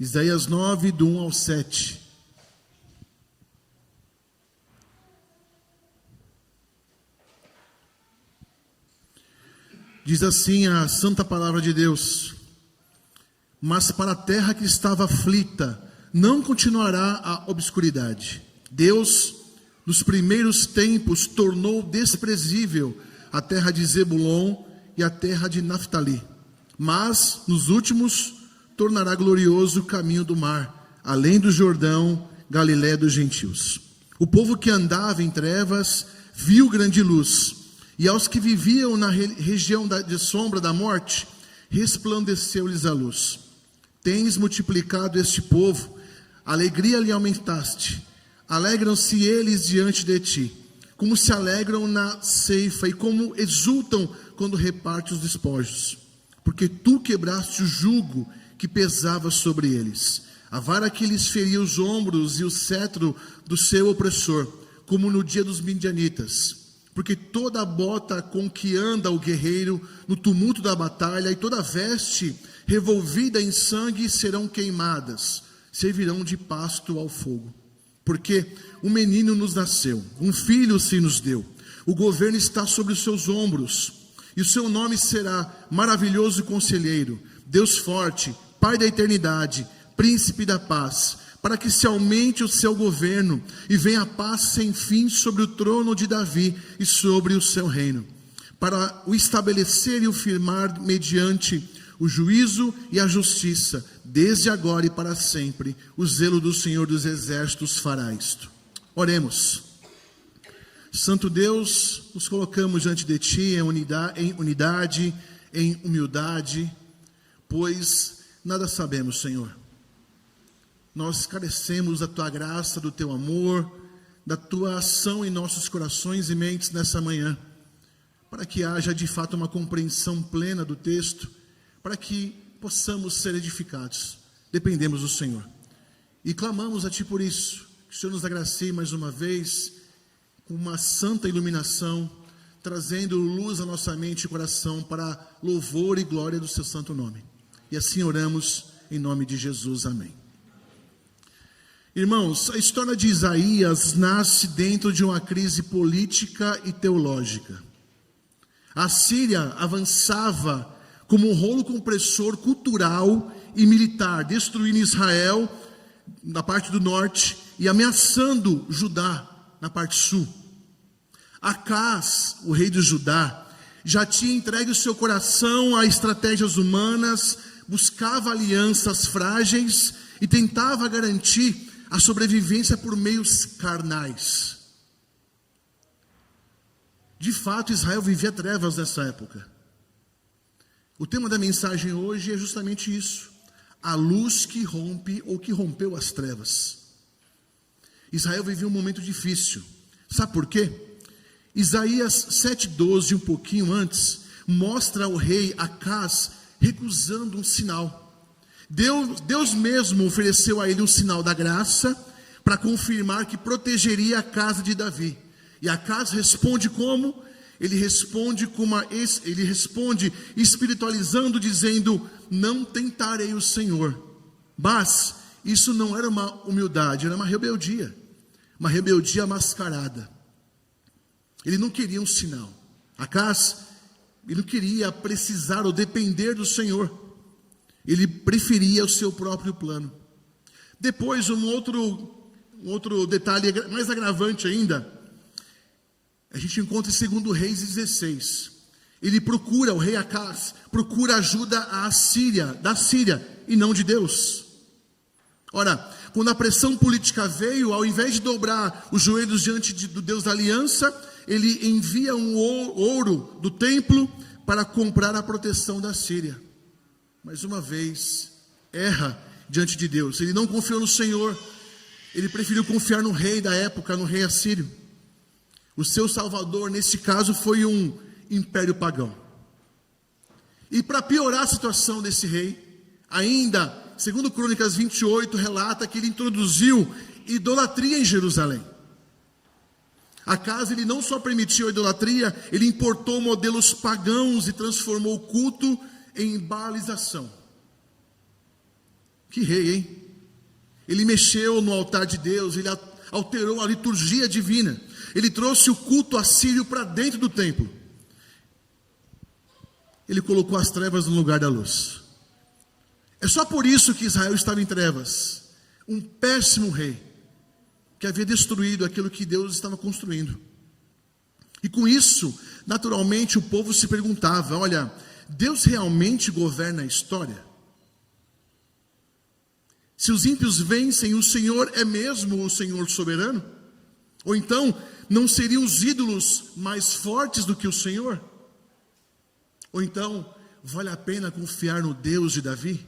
Isaías 9, do 1 ao 7. Diz assim a santa palavra de Deus: mas para a terra que estava aflita, não continuará a obscuridade. Deus, nos primeiros tempos, tornou desprezível a terra de Zebulon e a terra de Naftali. Mas, nos últimos, tornará glorioso o caminho do mar, além do Jordão, Galiléia dos gentios. O povo que andava em trevas viu grande luz, e aos que viviam na região de sombra da morte, resplandeceu-lhes a luz. Tens multiplicado este povo, alegria lhe aumentaste. Alegram-se eles diante de ti, como se alegram na ceifa e como exultam quando reparte os despojos. Porque tu quebraste o jugo que pesava sobre eles, a vara que lhes feria os ombros e o cetro do seu opressor, como no dia dos midianitas. Porque toda a bota com que anda o guerreiro no tumulto da batalha e toda a veste revolvida em sangue serão queimadas, servirão de pasto ao fogo. Porque um menino nos nasceu, um filho se nos deu, o governo está sobre os seus ombros, e o seu nome será Maravilhoso Conselheiro, Deus Forte, Pai da Eternidade, Príncipe da Paz, para que se aumente o seu governo e venha a paz sem fim sobre o trono de Davi e sobre o seu reino, para o estabelecer e o firmar mediante o juízo e a justiça, desde agora e para sempre. O zelo do Senhor dos Exércitos fará isto. Oremos. Santo Deus, nos colocamos diante de Ti em unidade, em humildade, pois nada sabemos, Senhor. Nós carecemos da Tua graça, do Teu amor, da Tua ação em nossos corações e mentes nessa manhã, para que haja de fato uma compreensão plena do texto, para que possamos ser edificados. Dependemos do Senhor e clamamos a Ti por isso, que o Senhor nos agracie mais uma vez, com uma santa iluminação, trazendo luz à nossa mente e coração para louvor e glória do Seu santo nome. E assim oramos em nome de Jesus, amém. Irmãos, a história de Isaías nasce dentro de uma crise política e teológica. A Síria avançava como um rolo compressor cultural e militar, destruindo Israel na parte do norte e ameaçando Judá na parte sul. Acaz, o rei de Judá, já tinha entregue o seu coração a estratégias humanas, buscava alianças frágeis e tentava garantir a sobrevivência por meios carnais. De fato, Israel vivia trevas nessa época. O tema da mensagem hoje é justamente isso: a luz que rompe ou que rompeu as trevas. Israel vivia um momento difícil. Sabe por quê? Isaías 7,12, um pouquinho antes, mostra o rei Acaz recusando um sinal. Deus mesmo ofereceu a ele um sinal da graça para confirmar que protegeria a casa de Davi. E Acaz responde como? Ele responde espiritualizando, dizendo: não tentarei o Senhor. Mas isso não era uma humildade, era uma rebeldia mascarada. Ele não queria um sinal. Acaz, ele não queria precisar ou depender do Senhor. Ele preferia o seu próprio plano. Depois, um outro detalhe mais agravante ainda, a gente encontra em 2 Reis 16. O rei Acaz procura ajuda da Síria e não de Deus. Ora, quando a pressão política veio, ao invés de dobrar os joelhos diante do Deus da aliança, ele envia um ouro do templo para comprar a proteção da Síria. Mais uma vez, erra diante de Deus. Ele não confiou no Senhor, ele preferiu confiar no rei da época, no rei assírio. O seu salvador, nesse caso, foi um império pagão. E para piorar a situação desse rei, ainda, segundo Crônicas 28, relata que ele introduziu idolatria em Jerusalém. Acaz, ele não só permitiu a idolatria, ele importou modelos pagãos e transformou o culto em baalização. Que rei, hein? Ele mexeu no altar de Deus, ele alterou a liturgia divina, ele trouxe o culto assírio para dentro do templo. Ele colocou as trevas no lugar da luz. É só por isso que Israel estava em trevas. Um péssimo rei, que havia destruído aquilo que Deus estava construindo. E com isso, naturalmente, o povo se perguntava: olha, Deus realmente governa a história? Se os ímpios vencem, o Senhor é mesmo o Senhor soberano? Ou então, não seriam os ídolos mais fortes do que o Senhor? Ou então, vale a pena confiar no Deus de Davi?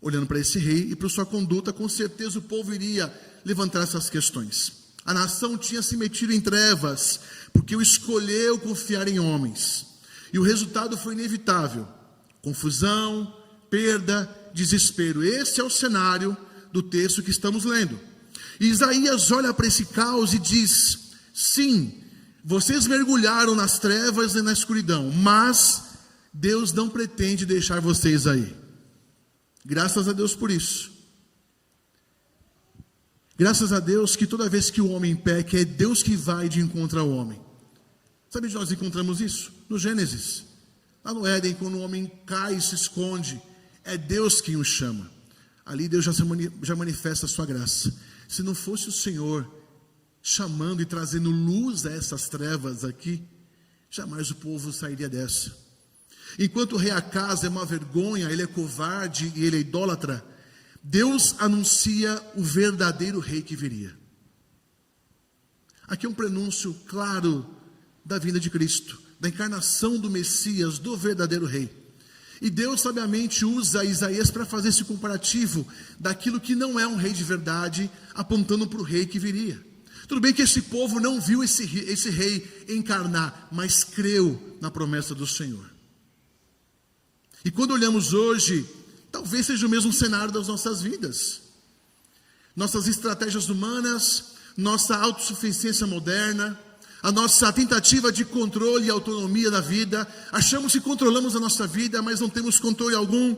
Olhando para esse rei e para sua conduta, com certeza o povo iria levantar essas questões. A nação tinha se metido em trevas, porque escolheu confiar em homens. E o resultado foi inevitável: confusão, perda, desespero. Esse é o cenário do texto que estamos lendo. E Isaías olha para esse caos e diz: sim, vocês mergulharam nas trevas e na escuridão, mas Deus não pretende deixar vocês aí. Graças a Deus por isso. Graças a Deus que toda vez que o homem peca, é Deus que vai de encontro ao homem. Sabe onde nós encontramos isso? No Gênesis. Lá no Éden, quando o homem cai e se esconde, é Deus quem o chama. Ali Deus já manifesta a sua graça. Se não fosse o Senhor chamando e trazendo luz a essas trevas aqui, jamais o povo sairia dessa. Enquanto o rei Acaz é uma vergonha, ele é covarde e ele é idólatra, Deus anuncia o verdadeiro rei que viria. Aqui é um prenúncio claro da vinda de Cristo, da encarnação do Messias, do verdadeiro rei. E Deus sabiamente usa Isaías para fazer esse comparativo daquilo que não é um rei de verdade, apontando para o rei que viria. Tudo bem que esse povo não viu esse rei encarnar, mas creu na promessa do Senhor. E quando olhamos hoje, talvez seja o mesmo cenário das nossas vidas. Nossas estratégias humanas, nossa autossuficiência moderna, a nossa tentativa de controle e autonomia da vida. Achamos que controlamos a nossa vida, mas não temos controle algum.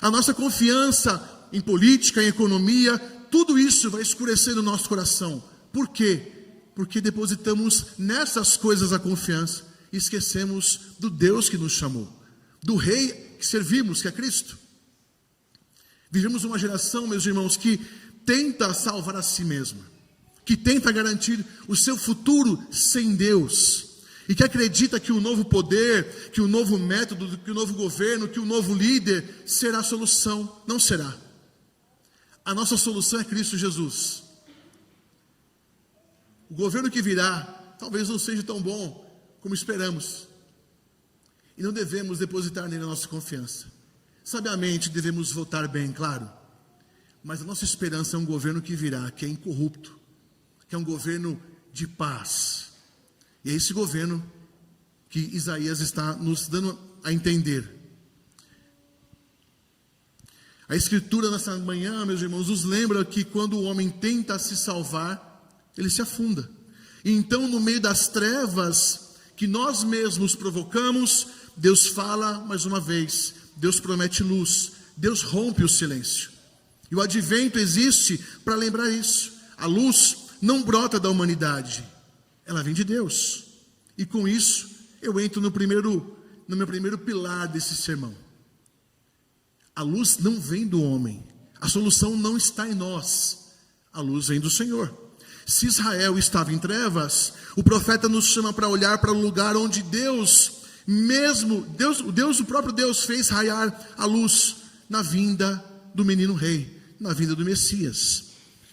A nossa confiança em política, em economia, tudo isso vai escurecer o nosso coração. Por quê? Porque depositamos nessas coisas a confiança e esquecemos do Deus que nos chamou, do Rei que servimos, que é Cristo. Vivemos uma geração, meus irmãos, que tenta salvar a si mesma, que tenta garantir o seu futuro sem Deus, e que acredita que o novo poder, que o novo método, que o novo governo, que o novo líder será a solução. Não será. A nossa solução é Cristo Jesus. O governo que virá talvez não seja tão bom como esperamos, e não devemos depositar nele a nossa confiança. Sabiamente devemos votar bem, claro, mas a nossa esperança é um governo que virá, que é incorrupto, que é um governo de paz. E é esse governo que Isaías está nos dando a entender. A Escritura nessa manhã, meus irmãos, nos lembra que quando o homem tenta se salvar, ele se afunda. E então, no meio das trevas que nós mesmos provocamos, Deus fala mais uma vez, Deus promete luz, Deus rompe o silêncio. E o advento existe para lembrar isso. A luz não brota da humanidade, ela vem de Deus. E com isso, eu entro no meu primeiro pilar desse sermão. A luz não vem do homem, a solução não está em nós, a luz vem do Senhor. Se Israel estava em trevas, o profeta nos chama para olhar para o lugar onde o próprio Deus fez raiar a luz na vinda do menino rei, na vinda do Messias.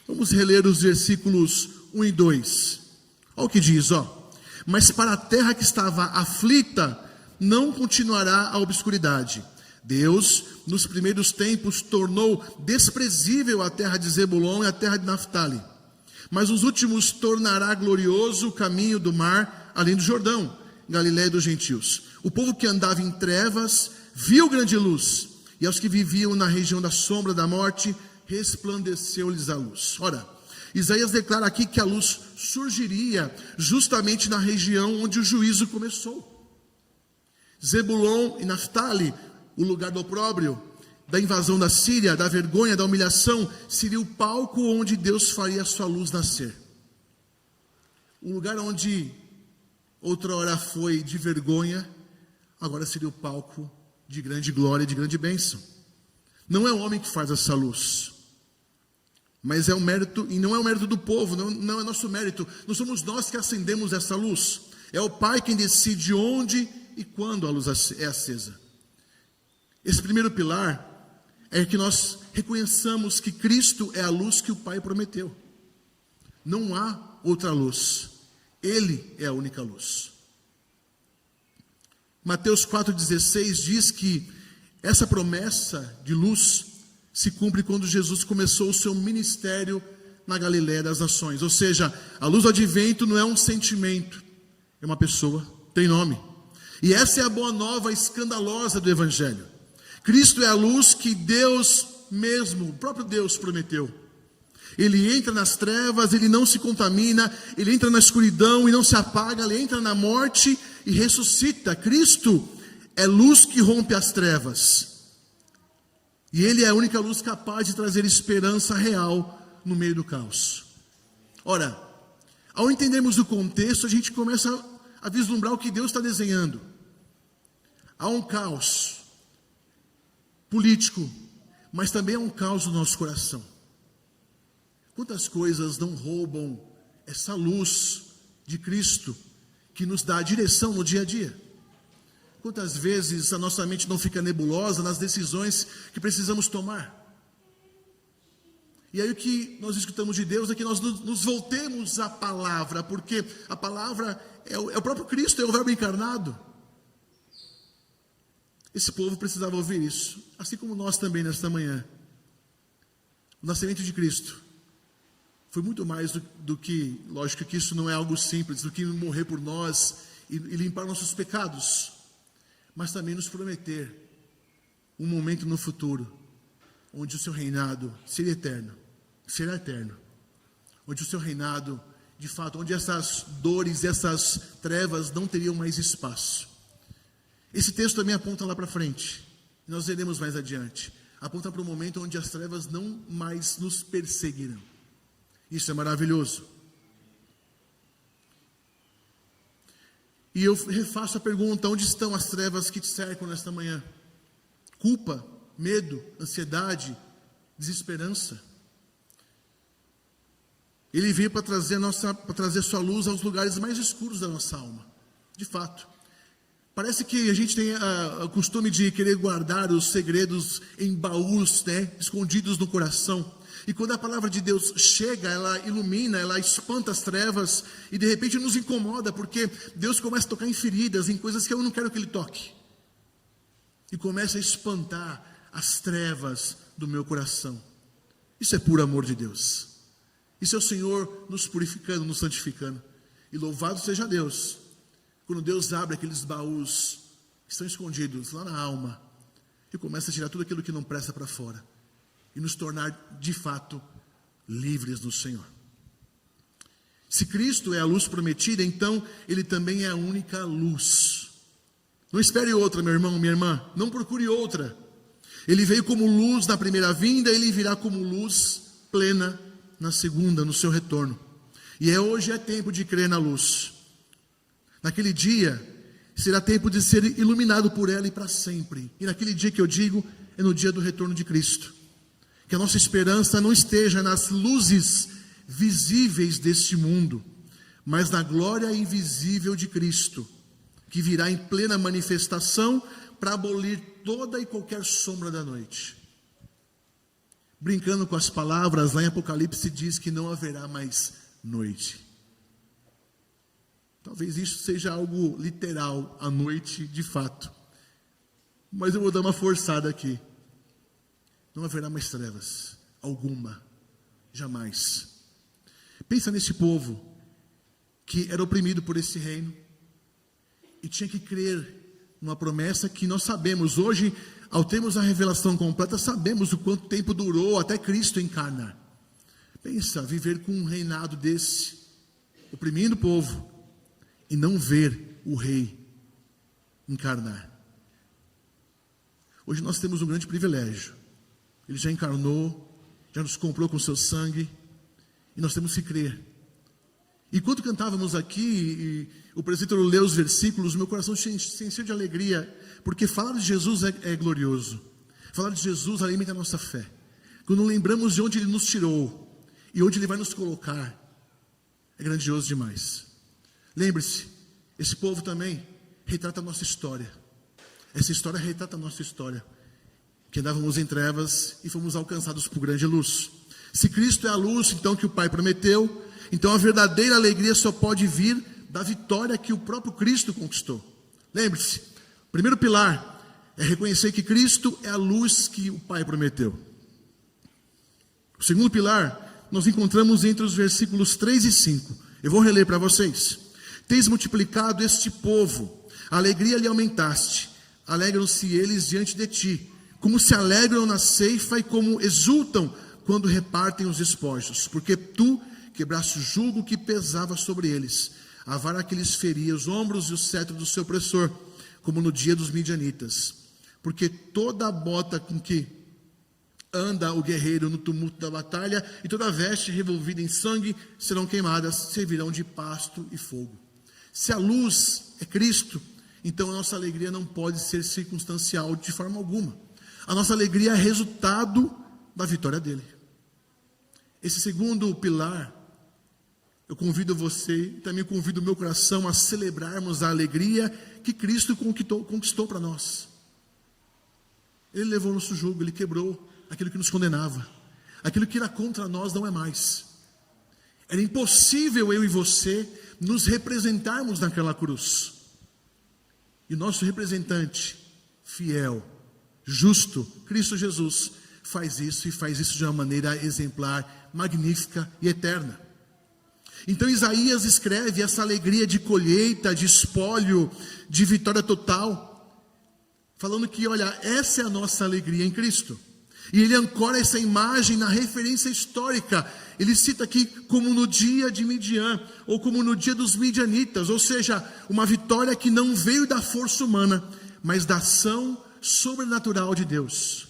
Vamos reler os versículos 1 e 2. Olha o que diz, mas para a terra que estava aflita, não continuará a obscuridade. Deus, nos primeiros tempos, tornou desprezível a terra de Zebulon e a terra de Naftali. Mas nos últimos tornará glorioso o caminho do mar, além do Jordão, Galiléia dos gentios. O povo que andava em trevas viu grande luz, e aos que viviam na região da sombra da morte, resplandeceu-lhes a luz. Ora, Isaías declara aqui que a luz surgiria justamente na região onde o juízo começou. Zebulon e Naftali, o lugar do opróbrio, da invasão da Síria, da vergonha, da humilhação, seria o palco onde Deus faria a sua luz nascer. O lugar onde outrora foi de vergonha, agora seria o palco de grande glória e de grande bênção. Não é o homem que faz essa luz, mas é o mérito, e não é o mérito do povo, não é nosso mérito. Não somos nós que acendemos essa luz. É o Pai quem decide onde e quando a luz é acesa. Esse primeiro pilar é que nós reconheçamos que Cristo é a luz que o Pai prometeu. Não há outra luz. Ele é a única luz. Mateus 4,16 diz que essa promessa de luz se cumpre quando Jesus começou o seu ministério na Galiléia das Nações. Ou seja, a luz do advento não é um sentimento, é uma pessoa, tem nome. E essa é a boa nova escandalosa do Evangelho. Cristo é a luz que Deus mesmo, o próprio Deus prometeu. Ele entra nas trevas, ele não se contamina, ele entra na escuridão e não se apaga, ele entra na morte e ressuscita. Cristo é luz que rompe as trevas. E ele é a única luz capaz de trazer esperança real no meio do caos. Ora, ao entendermos o contexto, a gente começa a vislumbrar o que Deus está desenhando. Há um caos político, mas também há um caos no nosso coração. Quantas coisas não roubam essa luz de Cristo que nos dá a direção no dia a dia? Quantas vezes a nossa mente não fica nebulosa nas decisões que precisamos tomar? E aí o que nós escutamos de Deus é que nós nos voltemos à palavra, porque a palavra é o próprio Cristo, é o verbo encarnado. Esse povo precisava ouvir isso, assim como nós também nesta manhã. O nascimento de Cristo foi muito mais do que, lógico que isso não é algo simples, do que morrer por nós e limpar nossos pecados, mas também nos prometer um momento no futuro, onde o seu reinado será eterno, onde o seu reinado, de fato, onde essas dores, essas trevas não teriam mais espaço. Esse texto também aponta lá para frente, nós veremos mais adiante, aponta para o momento onde as trevas não mais nos perseguirão. Isso é maravilhoso. E eu refaço a pergunta: onde estão as trevas que te cercam nesta manhã? Culpa, medo, ansiedade, desesperança. Ele veio para trazer sua luz aos lugares mais escuros da nossa alma. De fato. Parece que a gente tem o costume de querer guardar os segredos em baús, né, escondidos no coração. E quando a palavra de Deus chega, ela ilumina, ela espanta as trevas e de repente nos incomoda, porque Deus começa a tocar em feridas, em coisas que eu não quero que Ele toque. E começa a espantar as trevas do meu coração. Isso é puro amor de Deus. Isso é o Senhor nos purificando, nos santificando. E louvado seja Deus, quando Deus abre aqueles baús que estão escondidos lá na alma e começa a tirar tudo aquilo que não presta para fora. E nos tornar, de fato, livres no Senhor. Se Cristo é a luz prometida, então Ele também é a única luz. Não espere outra, meu irmão, minha irmã. Não procure outra. Ele veio como luz na primeira vinda, Ele virá como luz plena na segunda, no seu retorno. E hoje é tempo de crer na luz. Naquele dia, será tempo de ser iluminado por ela e para sempre. E naquele dia que eu digo, é no dia do retorno de Cristo. Que a nossa esperança não esteja nas luzes visíveis deste mundo, mas na glória invisível de Cristo, que virá em plena manifestação para abolir toda e qualquer sombra da noite. Brincando com as palavras, lá em Apocalipse diz que não haverá mais noite. Talvez isso seja algo literal, a noite de fato. Mas eu vou dar uma forçada aqui. Não haverá mais trevas, alguma, jamais. Pensa nesse povo que era oprimido por esse reino e tinha que crer numa promessa que nós sabemos. Hoje, ao termos a revelação completa, sabemos o quanto tempo durou até Cristo encarnar. Pensa, viver com um reinado desse, oprimindo o povo e não ver o rei encarnar. Hoje nós temos um grande privilégio. Ele já encarnou, já nos comprou com seu sangue, e nós temos que crer. Enquanto cantávamos aqui, e o presbítero leu os versículos, meu coração se encheu de alegria, porque falar de Jesus é glorioso. Falar de Jesus alimenta a nossa fé. Quando lembramos de onde Ele nos tirou e onde Ele vai nos colocar, é grandioso demais. Lembre-se, esse povo também retrata a nossa história. Essa história retrata a nossa história. Que andávamos em trevas e fomos alcançados por grande luz. Se Cristo é a luz, então, que o Pai prometeu, então a verdadeira alegria só pode vir da vitória que o próprio Cristo conquistou. Lembre-se, o primeiro pilar é reconhecer que Cristo é a luz que o Pai prometeu. O segundo pilar, nós encontramos entre os versículos 3 e 5. Eu vou reler para vocês. Tens multiplicado este povo, a alegria lhe aumentaste, alegram-se eles diante de ti, como se alegram na ceifa e como exultam quando repartem os despojos, porque tu quebraste o jugo que pesava sobre eles, a vara que lhes feria os ombros e o cetro do seu opressor, como no dia dos midianitas. Porque toda a bota com que anda o guerreiro no tumulto da batalha e toda a veste revolvida em sangue serão queimadas, servirão de pasto e fogo. Se a luz é Cristo, então a nossa alegria não pode ser circunstancial de forma alguma. A nossa alegria é resultado da vitória dele. Esse segundo pilar, eu convido você e também convido o meu coração a celebrarmos a alegria que Cristo conquistou para nós. Ele levou nosso jugo, Ele quebrou aquilo que nos condenava. Aquilo que era contra nós não é mais. Era impossível eu e você nos representarmos naquela cruz. E o nosso representante, fiel, justo, Cristo Jesus, faz isso e faz isso de uma maneira exemplar, magnífica e eterna. Então Isaías escreve essa alegria de colheita, de espólio, de vitória total, falando que, olha, essa é a nossa alegria em Cristo. E ele ancora essa imagem na referência histórica. Ele cita aqui como no dia de Midian, ou como no dia dos midianitas, ou seja, uma vitória que não veio da força humana, mas da ação sobrenatural de Deus.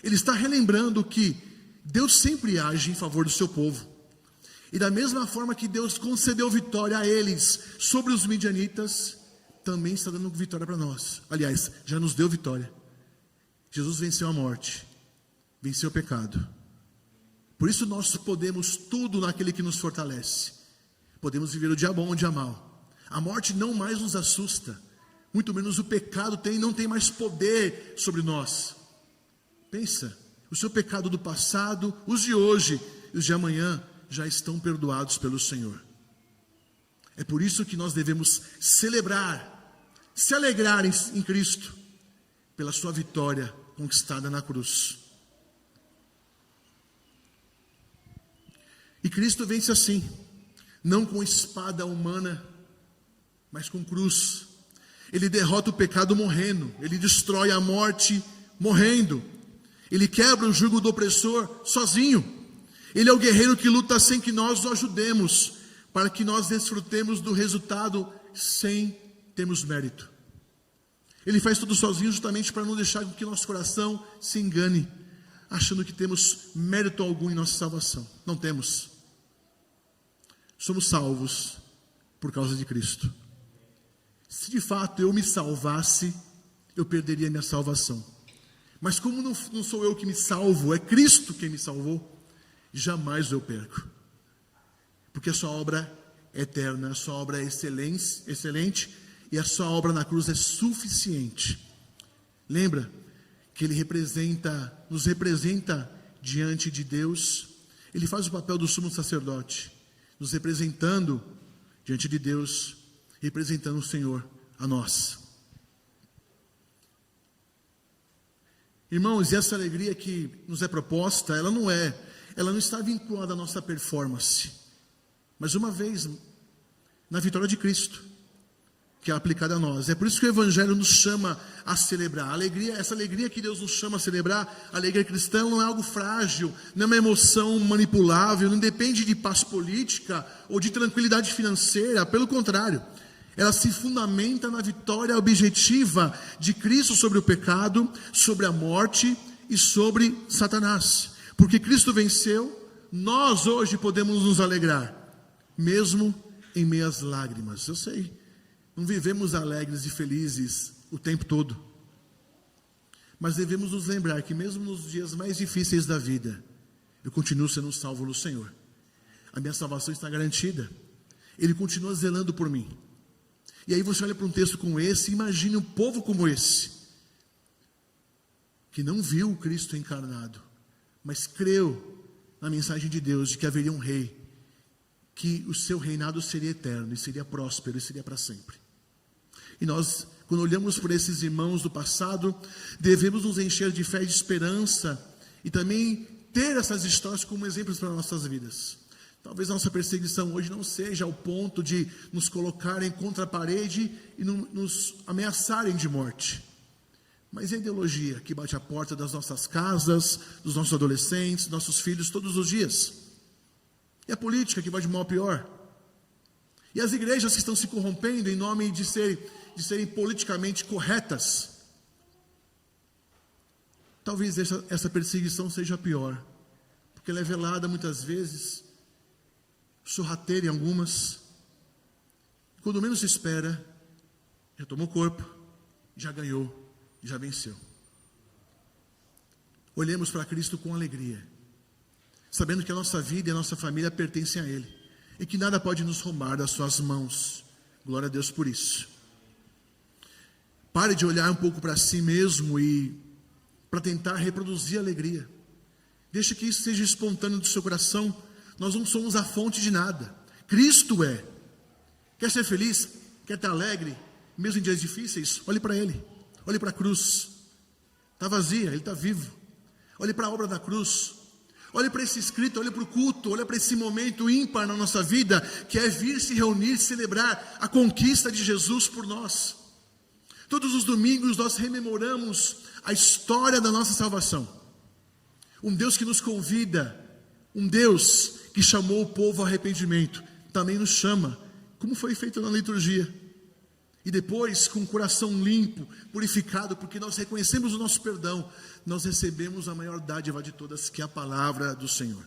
Ele está relembrando que Deus sempre age em favor do seu povo. E da mesma forma que Deus concedeu vitória a eles sobre os midianitas, também está dando vitória para nós. Aliás, já nos deu vitória. Jesus venceu a morte, venceu o pecado. Por isso nós podemos tudo naquele que nos fortalece. Podemos viver o dia bom ou o dia mau. A morte não mais nos assusta. Muito menos o pecado não tem mais poder sobre nós. Pensa, o seu pecado do passado, os de hoje e os de amanhã já estão perdoados pelo Senhor. É por isso que nós devemos celebrar, se alegrar em Cristo, pela sua vitória conquistada na cruz. E Cristo vence assim, não com espada humana, mas com cruz. Ele derrota o pecado morrendo, ele destrói a morte morrendo, ele quebra o jugo do opressor sozinho. Ele é o guerreiro que luta sem que nós o ajudemos, para que nós desfrutemos do resultado sem termos mérito. Ele faz tudo sozinho justamente para não deixar que nosso coração se engane, achando que temos mérito algum em nossa salvação. Não temos. Somos salvos por causa de Cristo. Se de fato eu me salvasse, eu perderia minha salvação. Mas como não sou eu que me salvo, é Cristo quem me salvou, jamais eu perco. Porque a sua obra é eterna, a sua obra é excelente, e a sua obra na cruz é suficiente. Lembra que Ele nos representa diante de Deus. Ele faz o papel do sumo sacerdote, nos representando diante de Deus, representando o Senhor a nós. Irmãos, e essa alegria que nos é proposta, ela não está vinculada à nossa performance, mas uma vez na vitória de Cristo, que é aplicada a nós. É por isso que o Evangelho nos chama a celebrar. Essa alegria que Deus nos chama a celebrar, a alegria cristã, não é algo frágil, não é uma emoção manipulável, não depende de paz política ou de tranquilidade financeira, pelo contrário. Ela se fundamenta na vitória objetiva de Cristo sobre o pecado, sobre a morte e sobre Satanás. Porque Cristo venceu, nós hoje podemos nos alegrar, mesmo em meio às lágrimas. Eu sei, não vivemos alegres e felizes o tempo todo, mas devemos nos lembrar que mesmo nos dias mais difíceis da vida, eu continuo sendo salvo no Senhor. A minha salvação está garantida. Ele continua zelando por mim. E aí você olha para um texto como esse, imagine um povo como esse, que não viu o Cristo encarnado, mas creu na mensagem de Deus de que haveria um rei, que o seu reinado seria eterno, e seria próspero, e seria para sempre. E nós, quando olhamos por esses irmãos do passado, devemos nos encher de fé e de esperança, e também ter essas histórias como exemplos para nossas vidas. Talvez a nossa perseguição hoje não seja ao ponto de nos colocarem contra a parede e nos ameaçarem de morte. Mas é a ideologia que bate a porta das nossas casas, dos nossos adolescentes, nossos filhos todos os dias. E a política que vai de mal a pior. E as igrejas que estão se corrompendo em nome de serem politicamente corretas. Talvez essa perseguição seja a pior, porque ela é velada muitas vezes, sorrateira em algumas. Quando menos se espera, já tomou corpo, já ganhou, já venceu. Olhemos para Cristo com alegria, sabendo que a nossa vida e a nossa família pertencem a Ele, e que nada pode nos roubar das suas mãos. Glória a Deus por isso. Pare de olhar um pouco para si mesmo e para tentar reproduzir a alegria. Deixa que isso seja espontâneo do seu coração. Nós não somos a fonte de nada. Cristo é. Quer ser feliz? Quer estar alegre? Mesmo em dias difíceis? Olhe para Ele. Olhe para a cruz. Está vazia, Ele está vivo. Olhe para a obra da cruz. Olhe para esse escrito, olhe para o culto, olhe para esse momento ímpar na nossa vida, que é vir se reunir, celebrar a conquista de Jesus por nós. Todos os domingos nós rememoramos a história da nossa salvação. Um Deus que nos convida, um Deus que chamou o povo ao arrependimento, também nos chama, como foi feito na liturgia. E depois, com o coração limpo, purificado, porque nós reconhecemos o nosso perdão, nós recebemos a maior dádiva de todas, que é a palavra do Senhor.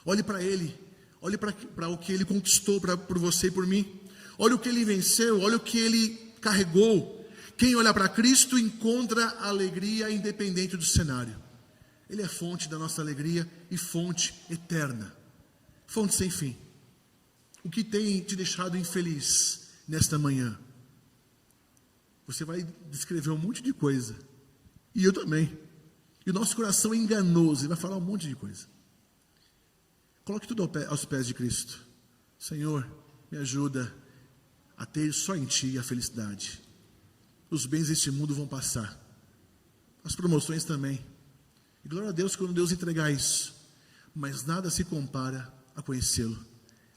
Olhe para Ele, olhe para o que Ele conquistou por você e por mim. Olhe o que Ele venceu, olhe o que Ele carregou. Quem olha para Cristo encontra alegria independente do cenário. Ele é fonte da nossa alegria e fonte eterna, fonte sem fim. O que tem te deixado infeliz nesta manhã? Você vai descrever um monte de coisa, e eu também. E o nosso coração é enganoso, ele vai falar um monte de coisa. Coloque tudo aos pés de Cristo. Senhor, me ajuda a ter só em Ti a felicidade. Os bens deste mundo vão passar, as promoções também. E glória a Deus quando Deus entregar isso. Mas nada se compara a conhecê-lo.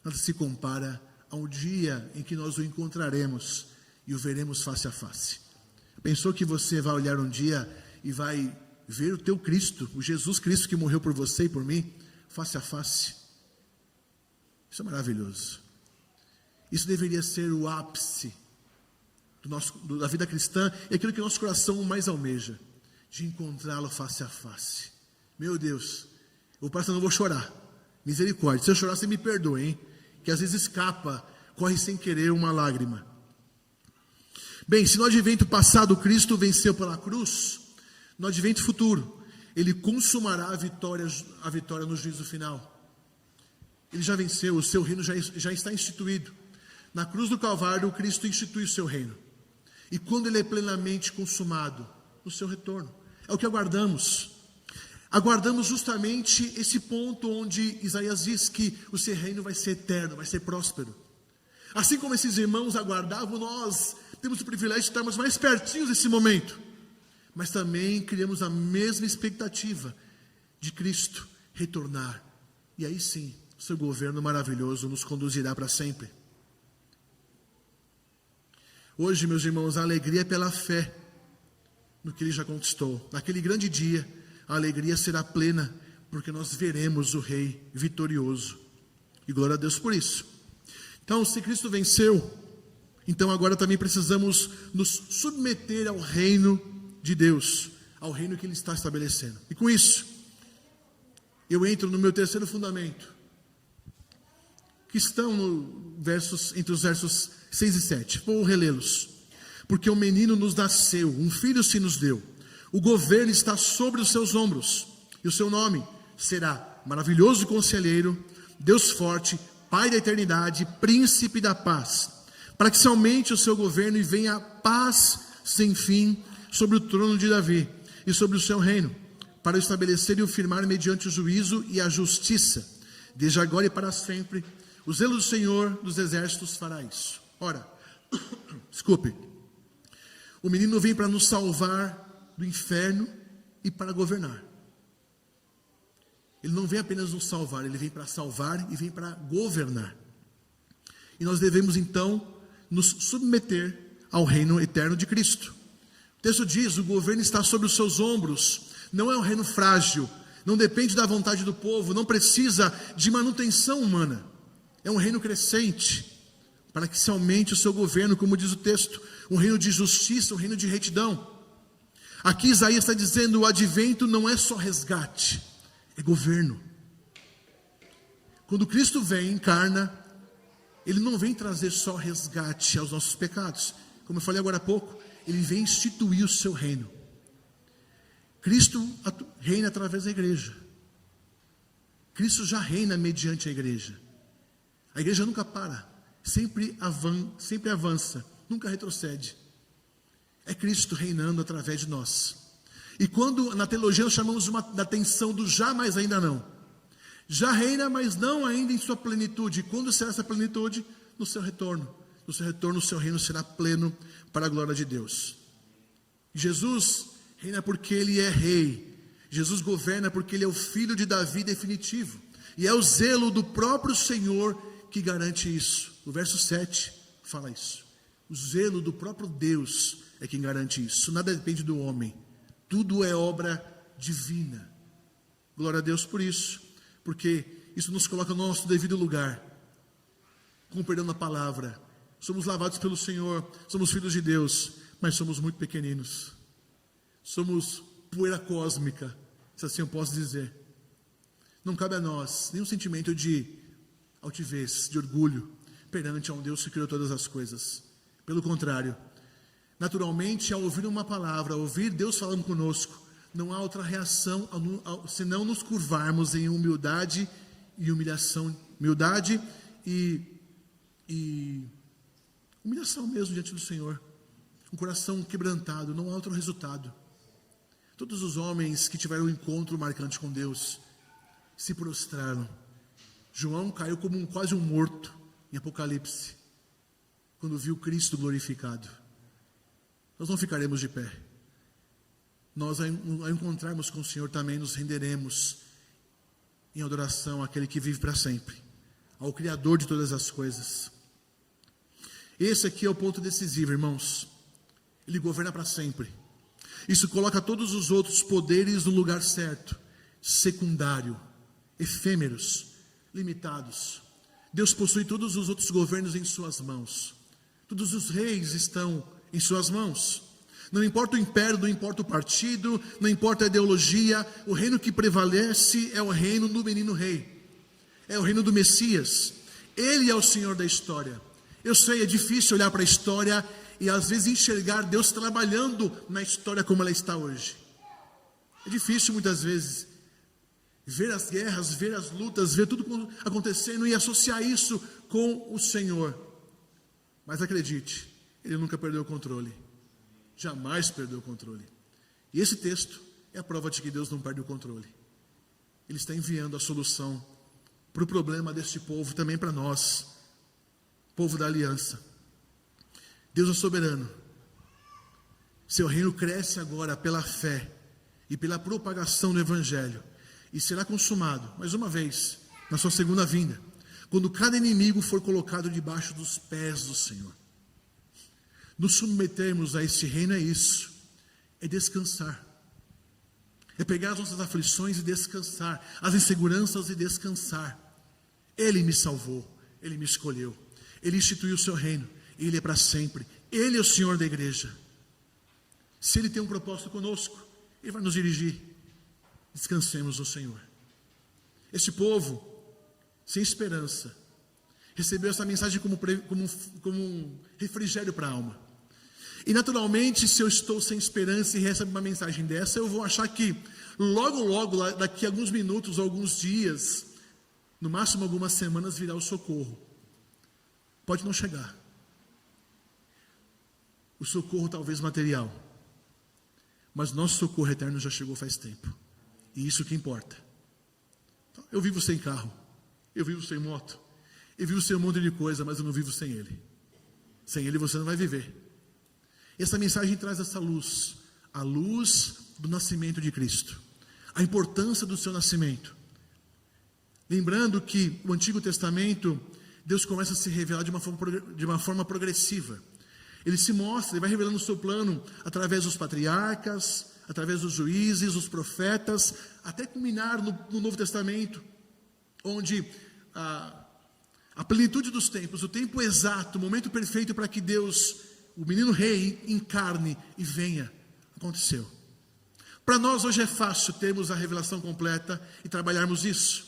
Nada se compara ao dia em que nós o encontraremos e o veremos face a face. Pensou que você vai olhar um dia e vai ver o teu Cristo, o Jesus Cristo que morreu por você e por mim, face a face? Isso é maravilhoso. Isso deveria ser o ápice da vida cristã, e aquilo que o nosso coração mais almeja, de encontrá-lo face a face. Meu Deus, eu não vou chorar, misericórdia, se eu chorar você me perdoe, hein? Que às vezes escapa, corre sem querer uma lágrima. Bem, se no advento passado Cristo venceu pela cruz, no advento futuro Ele consumará a vitória no juízo final. Ele já venceu, o seu reino já está instituído. Na cruz do Calvário, Cristo institui o seu reino. E quando ele é plenamente consumado, no seu retorno, é o que aguardamos. Aguardamos justamente esse ponto onde Isaías diz que o seu reino vai ser eterno, vai ser próspero. Assim como esses irmãos aguardavam, nós temos o privilégio de estarmos mais pertinhos desse momento. Mas também criamos a mesma expectativa de Cristo retornar. E aí sim, o seu governo maravilhoso nos conduzirá para sempre. Hoje, meus irmãos, a alegria é pela fé no que Ele já conquistou. Naquele grande dia, a alegria será plena, porque nós veremos o Rei vitorioso. E glória a Deus por isso. Então, se Cristo venceu, então agora também precisamos nos submeter ao reino de Deus, ao reino que ele está estabelecendo. E com isso, eu entro no meu terceiro fundamento, que estão entre os versos 6 e 7. Vou relê-los. Porque um menino nos nasceu, um filho se nos deu. O governo está sobre os seus ombros. E o seu nome será Maravilhoso Conselheiro, Deus Forte, Pai da Eternidade, Príncipe da Paz. Para que se aumente o seu governo e venha a paz sem fim sobre o trono de Davi e sobre o seu reino, para o estabelecer e o firmar mediante o juízo e a justiça, desde agora e para sempre. O zelo do Senhor dos Exércitos fará isso. Ora, desculpe, o menino vem para nos salvar do inferno e para governar. Ele não vem apenas nos salvar, ele vem para salvar e vem para governar. E nós devemos então nos submeter ao reino eterno de Cristo. O texto diz: o governo está sobre os seus ombros. Não é um reino frágil, não depende da vontade do povo, não precisa de manutenção humana. É um reino crescente, para que se aumente o seu governo, como diz o texto, um reino de justiça, um reino de retidão. Aqui Isaías está dizendo: o advento não é só resgate, é governo. Quando Cristo vem, encarna, Ele não vem trazer só resgate aos nossos pecados. Como eu falei agora há pouco, Ele vem instituir o seu reino. Cristo reina através da igreja. Cristo já reina mediante a igreja. A igreja nunca para, sempre avança, nunca retrocede. É Cristo reinando através de nós. E quando na teologia nós chamamos da tensão do já, mas ainda não. Já reina, mas não ainda em sua plenitude. E quando será essa plenitude? No seu retorno. No seu retorno, o seu reino será pleno para a glória de Deus. Jesus reina porque Ele é rei. Jesus governa porque Ele é o filho de Davi definitivo. E é o zelo do próprio Senhor que garante isso. O verso 7 fala isso. O zelo do próprio Deus é quem garante isso. Nada depende do homem. Tudo é obra divina. Glória a Deus por isso. Porque isso nos coloca no nosso devido lugar. Com o perdão da palavra. Somos lavados pelo Senhor. Somos filhos de Deus. Mas somos muito pequeninos. Somos poeira cósmica, se assim eu posso dizer. Não cabe a nós nenhum sentimento de altivez, de orgulho, perante a um Deus que criou todas as coisas. Pelo contrário, naturalmente, ao ouvir uma palavra, ao ouvir Deus falando conosco, não há outra reação senão nos curvarmos em humildade e humilhação. Humildade e humilhação mesmo diante do Senhor. Um coração quebrantado, não há outro resultado. Todos os homens que tiveram um encontro marcante com Deus se prostraram. João caiu como quase um morto em Apocalipse, quando viu Cristo glorificado. Nós não ficaremos de pé. Nós, ao encontrarmos com o Senhor, também nos renderemos em adoração àquele que vive para sempre, ao Criador de todas as coisas. Esse aqui é o ponto decisivo, irmãos. Ele governa para sempre. Isso coloca todos os outros poderes no lugar certo, secundário, efêmeros, limitados. Deus possui todos os outros governos em suas mãos. Todos os reis estão em suas mãos. Não importa o império, não importa o partido, não importa a ideologia, o reino que prevalece é o reino do menino rei. É o reino do Messias. Ele é o Senhor da história. Eu sei, é difícil olhar para a história e às vezes enxergar Deus trabalhando na história como ela está hoje. É difícil muitas vezes ver as guerras, ver as lutas, ver tudo acontecendo e associar isso com o Senhor. Mas acredite, Ele nunca perdeu o controle. Jamais perdeu o controle. E esse texto é a prova de que Deus não perde o controle. Ele está enviando a solução para o problema deste povo, também para nós, povo da aliança. Deus é soberano. Seu reino cresce agora pela fé e pela propagação do Evangelho. E será consumado, mais uma vez, na sua segunda vinda, quando cada inimigo for colocado debaixo dos pés do Senhor. Nos submetermos a este reino é isso, é descansar. É pegar as nossas aflições e descansar, as inseguranças e descansar. Ele me salvou, Ele me escolheu, Ele instituiu o seu reino, Ele é para sempre, Ele é o Senhor da igreja. Se Ele tem um propósito conosco, Ele vai nos dirigir. Descansemos no Senhor. Este povo, sem esperança, recebeu essa mensagem como um refrigério para a alma. E naturalmente, se eu estou sem esperança e recebo uma mensagem dessa, eu vou achar que logo, daqui a alguns minutos, alguns dias, no máximo algumas semanas, virá o socorro. Pode não chegar. O socorro talvez material. Mas nosso socorro eterno já chegou faz tempo. E isso que importa. Eu vivo sem carro. Eu vivo sem moto. Eu vivo sem um monte de coisa, mas eu não vivo sem Ele. Sem Ele você não vai viver. Essa mensagem traz essa luz. A luz do nascimento de Cristo. A importância do seu nascimento. Lembrando que o Antigo Testamento, Deus começa a se revelar de uma forma progressiva. Ele se mostra, Ele vai revelando o seu plano através dos patriarcas, através dos juízes, os profetas, até culminar no Novo Testamento, onde a plenitude dos tempos, o tempo exato, o momento perfeito para que Deus, o menino rei, encarne e venha, aconteceu. Para nós hoje é fácil termos a revelação completa e trabalharmos isso.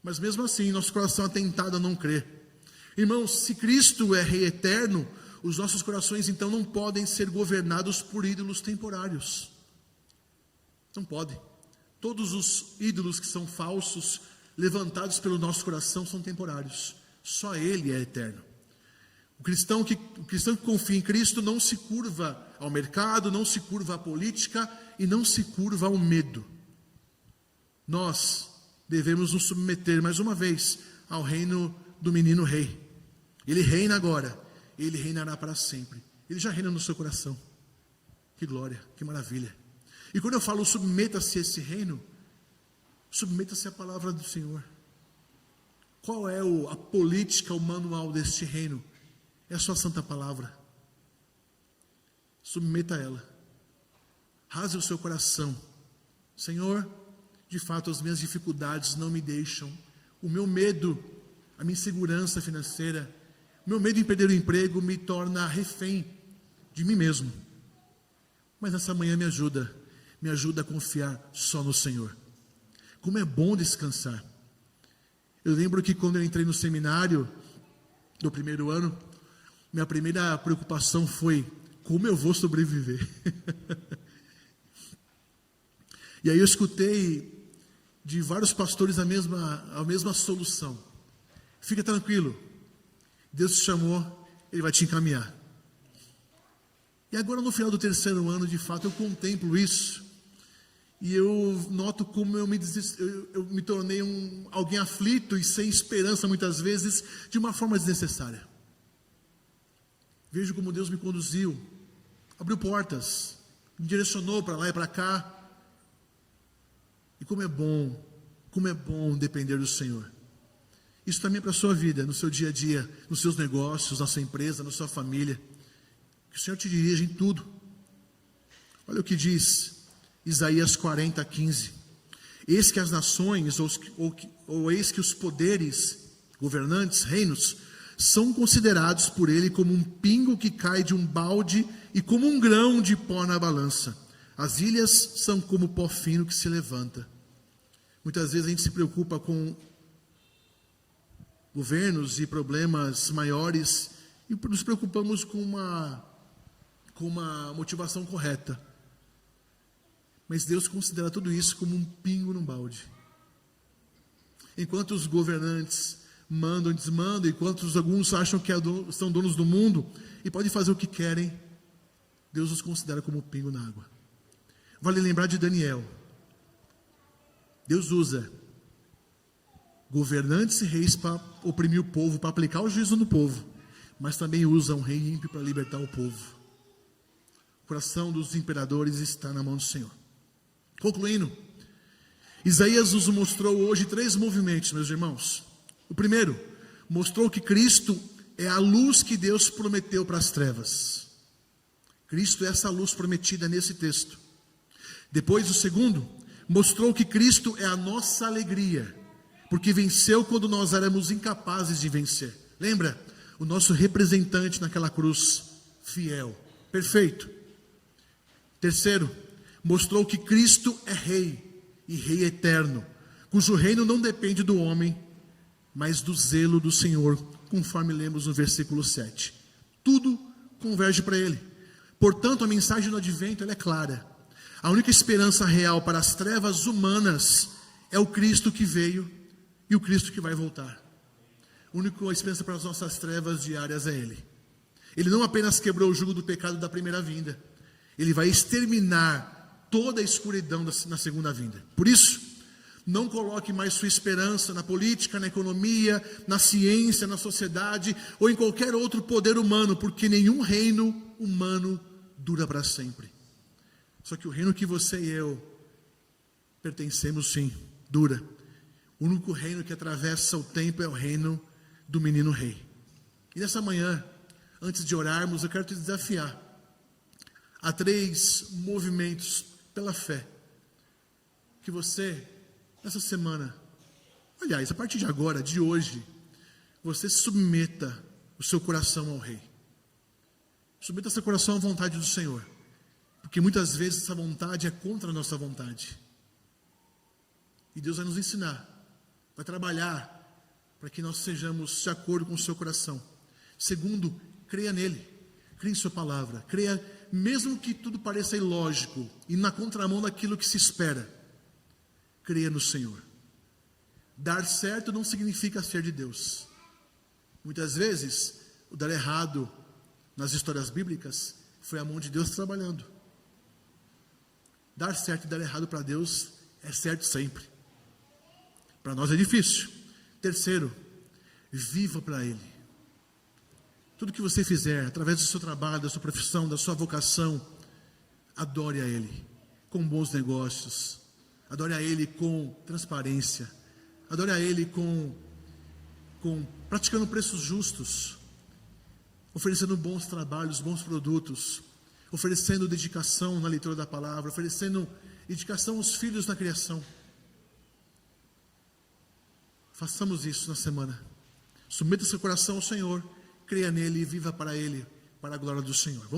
Mas mesmo assim, nosso coração é tentado a não crer. Irmãos, se Cristo é Rei eterno, os nossos corações então não podem ser governados por ídolos temporários. Não podem. Todos os ídolos que são falsos, levantados pelo nosso coração, são temporários. Só Ele é eterno. O cristão que confia em Cristo não se curva ao mercado, não se curva à política e não se curva ao medo. Nós devemos nos submeter mais uma vez ao reino do menino rei. Ele reina agora, ele reinará para sempre. Ele já reina no seu coração. Que glória, que maravilha. E quando eu falo submeta-se a esse reino, submeta-se à palavra do Senhor. Qual é a política, o manual deste reino? É a sua santa palavra. Submeta a ela. Rasgue o seu coração. Senhor, de fato as minhas dificuldades não me deixam. O meu medo, a minha insegurança financeira, o meu medo em perder o emprego me torna refém de mim mesmo. Mas nessa manhã me ajuda a confiar só no Senhor. Como é bom descansar. Eu lembro que quando eu entrei no seminário, do primeiro ano, minha primeira preocupação foi, como eu vou sobreviver? E aí eu escutei de vários pastores a mesma solução. Fica tranquilo, Deus te chamou, Ele vai te encaminhar. E agora no final do terceiro ano, de fato, eu contemplo isso. E eu noto como eu me tornei alguém aflito e sem esperança muitas vezes, de uma forma desnecessária. Vejo como Deus me conduziu, abriu portas, me direcionou para lá e para cá. E como é bom depender do Senhor. Isso também é para a sua vida, no seu dia a dia, nos seus negócios, na sua empresa, na sua família. Que o Senhor te dirija em tudo. Olha o que diz Isaías 40:15. Eis que as nações, ou eis que os poderes, governantes, reinos, são considerados por Ele como um pingo que cai de um balde e como um grão de pó na balança. As ilhas são como pó fino que se levanta. Muitas vezes a gente se preocupa com governos e problemas maiores e nos preocupamos com uma motivação correta. Mas Deus considera tudo isso como um pingo num balde. Enquanto os governantes mandam e desmandam, enquanto alguns acham que são donos do mundo e podem fazer o que querem, Deus os considera como um pingo na água. Vale lembrar de Daniel. Deus usa governantes e reis para oprimir o povo, para aplicar o juízo no povo, mas também usa um rei ímpio para libertar o povo. O coração dos imperadores está na mão do Senhor. Concluindo, Isaías nos mostrou hoje 3 movimentos, meus irmãos. O primeiro, mostrou que Cristo é a luz que Deus prometeu para as trevas. Cristo é essa luz prometida nesse texto. Depois, o segundo, mostrou que Cristo é a nossa alegria, porque venceu quando nós éramos incapazes de vencer. Lembra? O nosso representante naquela cruz, fiel, perfeito. Terceiro, mostrou que Cristo é rei, e rei eterno, cujo reino não depende do homem, mas do zelo do Senhor, conforme lemos no versículo 7. Tudo converge para ele. Portanto, a mensagem do advento ela é clara. A única esperança real para as trevas humanas é o Cristo que veio e o Cristo que vai voltar. A única esperança para as nossas trevas diárias é Ele. Ele não apenas quebrou o jugo do pecado da primeira vinda, Ele vai exterminar toda a escuridão na segunda vinda. Por isso, não coloque mais sua esperança na política, na economia, na ciência, na sociedade ou em qualquer outro poder humano, porque nenhum reino humano dura para sempre. Só que o reino que você e eu pertencemos, sim, dura. O único reino que atravessa o tempo é o reino do menino rei. E nessa manhã, antes de orarmos, eu quero te desafiar a 3 movimentos pela fé que você, nessa semana, aliás, a partir de agora, de hoje, você submeta o seu coração ao Rei. Submeta seu coração à vontade do Senhor, porque muitas vezes essa vontade é contra a nossa vontade. E Deus vai nos ensinar, vai trabalhar para que nós sejamos de acordo com o seu coração. Segundo, creia nele, creia em sua palavra, creia mesmo que tudo pareça ilógico e na contramão daquilo que se espera. Creia no Senhor. Dar certo não significa ser de Deus. Muitas vezes, o dar errado nas histórias bíblicas foi a mão de Deus trabalhando. Dar certo e dar errado para Deus é certo sempre. Para nós é difícil. Terceiro, viva para Ele. Tudo que você fizer, através do seu trabalho, da sua profissão, da sua vocação, adore a Ele com bons negócios. Adore a Ele com transparência. Adore a Ele com praticando preços justos. Oferecendo bons trabalhos, bons produtos. Oferecendo dedicação na leitura da palavra. Oferecendo dedicação aos filhos na criação. Façamos isso na semana. Submeta seu coração ao Senhor. Creia nele e viva para Ele, para a glória do Senhor.